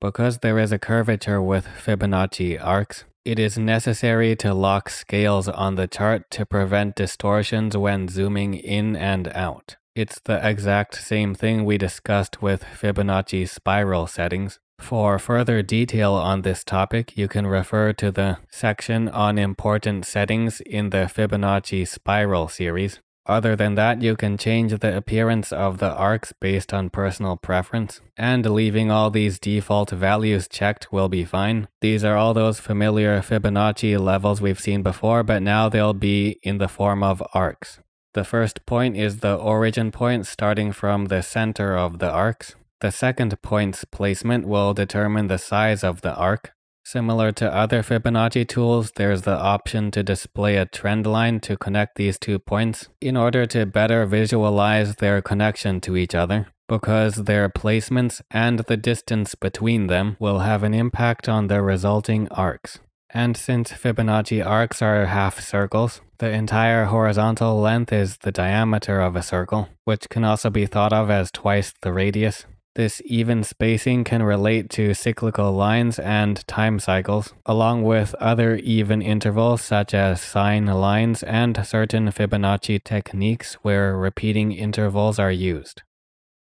Because there is a curvature with Fibonacci arcs, it is necessary to lock scales on the chart to prevent distortions when zooming in and out. It's the exact same thing we discussed with Fibonacci spiral settings. For further detail on this topic, you can refer to the section on important settings in the Fibonacci spiral series. Other than that, you can change the appearance of the arcs based on personal preference, and leaving all these default values checked will be fine. These are all those familiar Fibonacci levels we've seen before, but now they'll be in the form of arcs. The first point is the origin point starting from the center of the arcs. The second point's placement will determine the size of the arc. Similar to other Fibonacci tools, there's the option to display a trend line to connect these 2 points in order to better visualize their connection to each other, because their placements and the distance between them will have an impact on the resulting arcs. And since Fibonacci arcs are half circles, the entire horizontal length is the diameter of a circle, which can also be thought of as twice the radius. This even spacing can relate to cyclical lines and time cycles, along with other even intervals such as sine lines and certain Fibonacci techniques where repeating intervals are used.